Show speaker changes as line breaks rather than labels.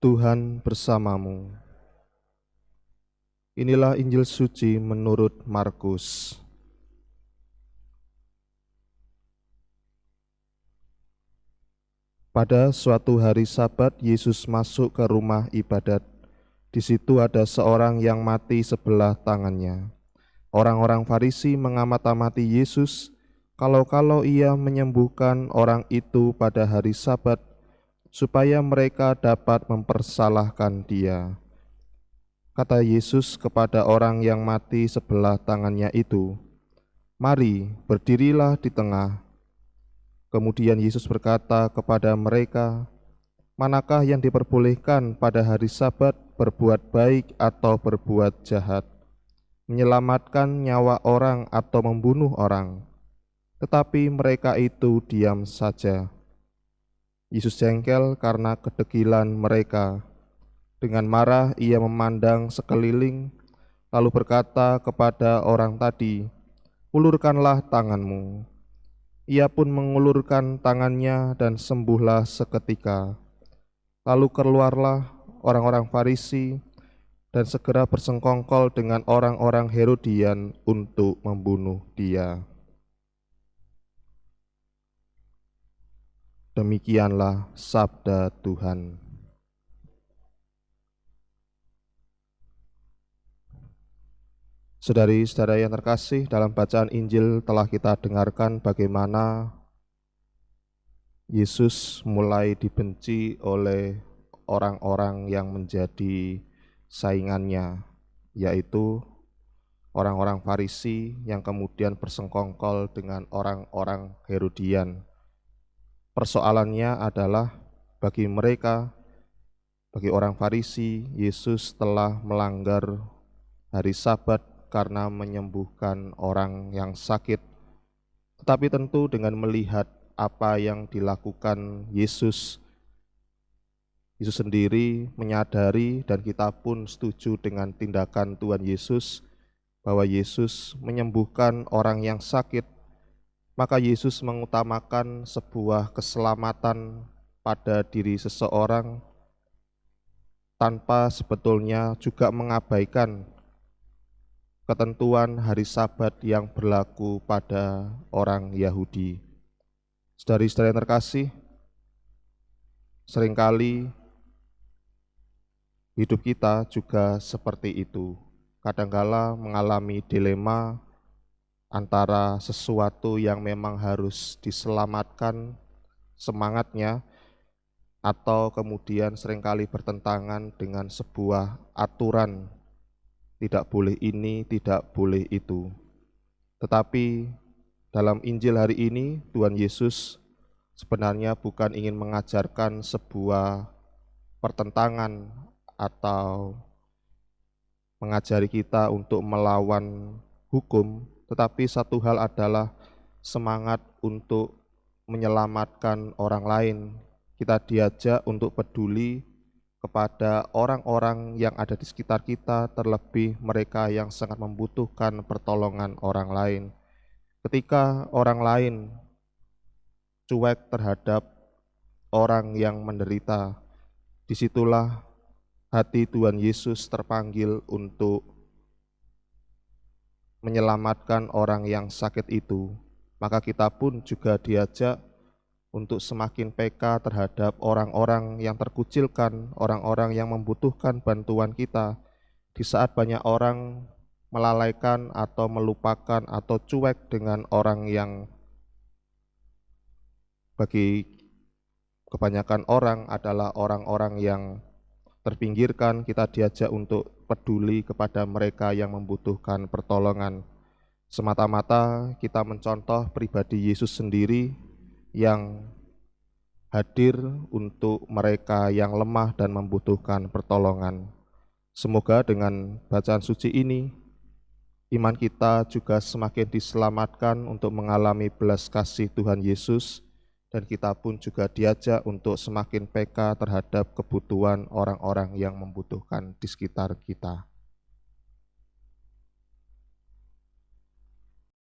Tuhan bersamamu. Inilah Injil suci menurut Markus. Pada suatu hari Sabat, Yesus masuk ke rumah ibadat. Di situ ada seorang yang mati sebelah tangannya. Orang-orang Farisi mengamati Yesus, kalau-kalau ia menyembuhkan orang itu pada hari Sabat, supaya mereka dapat mempersalahkan dia. Kata Yesus kepada orang yang mati sebelah tangannya itu, "Mari, berdirilah di tengah." Kemudian Yesus berkata kepada mereka, "Manakah yang diperbolehkan pada hari Sabat, berbuat baik atau berbuat jahat, menyelamatkan nyawa orang atau membunuh orang?" Tetapi mereka itu diam saja. Yesus jengkel karena kedegilan mereka. Dengan marah ia memandang sekeliling, lalu berkata kepada orang tadi, "Ulurkanlah tanganmu." Ia pun mengulurkan tangannya dan sembuhlah seketika. Lalu keluarlah orang-orang Farisi dan segera bersengkongkol dengan orang-orang Herodian untuk membunuh dia. Demikianlah sabda Tuhan. Saudari-saudara yang terkasih, dalam bacaan Injil telah kita dengarkan bagaimana Yesus mulai dibenci oleh orang-orang yang menjadi saingannya, yaitu orang-orang Farisi yang kemudian bersengkongkol dengan orang-orang Herodian. Persoalannya adalah bagi mereka, bagi orang Farisi, Yesus telah melanggar hari Sabat karena menyembuhkan orang yang sakit. Tetapi tentu dengan melihat apa yang dilakukan Yesus sendiri menyadari, dan kita pun setuju dengan tindakan Tuhan Yesus, bahwa Yesus menyembuhkan orang yang sakit, maka Yesus mengutamakan sebuah keselamatan pada diri seseorang tanpa sebetulnya juga mengabaikan ketentuan hari Sabat yang berlaku pada orang Yahudi. Saudari-saudari yang terkasih, seringkali hidup kita juga seperti itu. Kadangkala mengalami dilema antara sesuatu yang memang harus diselamatkan semangatnya, atau kemudian seringkali bertentangan dengan sebuah aturan, tidak boleh ini, tidak boleh itu. Tetapi dalam Injil hari ini, Tuhan Yesus sebenarnya bukan ingin mengajarkan sebuah pertentangan atau mengajari kita untuk melawan hukum, tetapi satu hal adalah semangat untuk menyelamatkan orang lain. Kita diajak untuk peduli kepada orang-orang yang ada di sekitar kita, terlebih mereka yang sangat membutuhkan pertolongan orang lain. Ketika orang lain cuek terhadap orang yang menderita, disitulah hati Tuhan Yesus terpanggil untuk menyelamatkan orang yang sakit itu. Maka kita pun juga diajak untuk semakin peka terhadap orang-orang yang terkucilkan, orang-orang yang membutuhkan bantuan kita. Di saat banyak orang melalaikan atau melupakan atau cuek dengan orang yang bagi kebanyakan orang adalah orang-orang yang terpinggirkan, kita diajak untuk peduli kepada mereka yang membutuhkan pertolongan. Semata-mata kita mencontoh pribadi Yesus sendiri yang hadir untuk mereka yang lemah dan membutuhkan pertolongan. Semoga dengan bacaan suci ini, iman kita juga semakin diselamatkan untuk mengalami belas kasih Tuhan Yesus, dan kita pun juga diajak untuk semakin peka terhadap kebutuhan orang-orang yang membutuhkan di sekitar kita.